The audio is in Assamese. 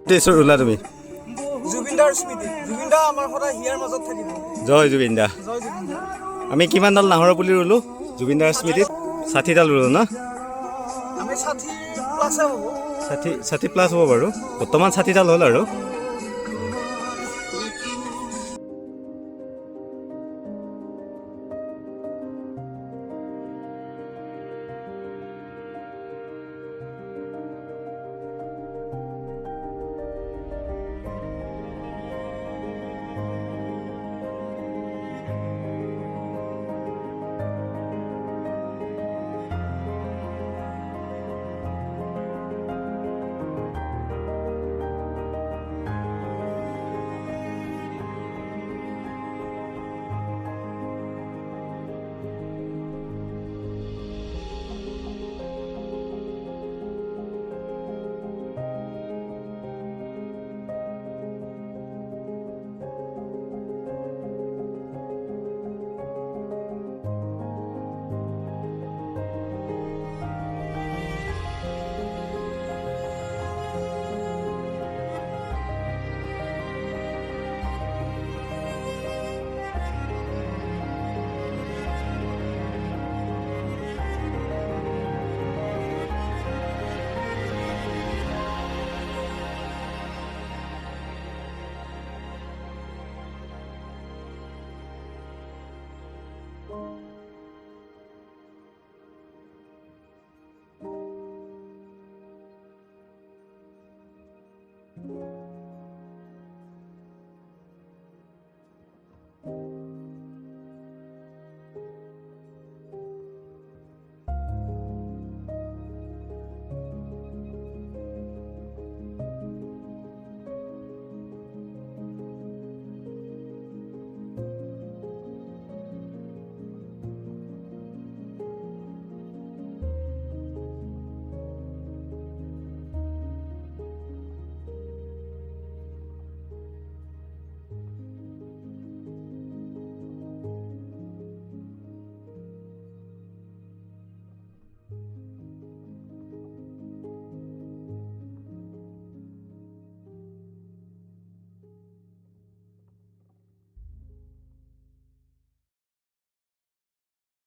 টেষ্টৰ ৰুলা তুমি জুবিনদাৰ স্মৃতি জুবিনদা আমাৰ সদায় হিয়াৰ মাজত থাকিব জয় জুবিন দা জয় জুবিনদা আমি কিমানডাল নাহৰৰ পুলি ৰুলো জুবিনদাৰ স্মৃতিত 60ডাল ৰুলো ন আমি 60 প্লাছে হ'ব 60 প্লাছ হ'ব বাৰু বৰ্তমান 60ডাল হ'ল আৰু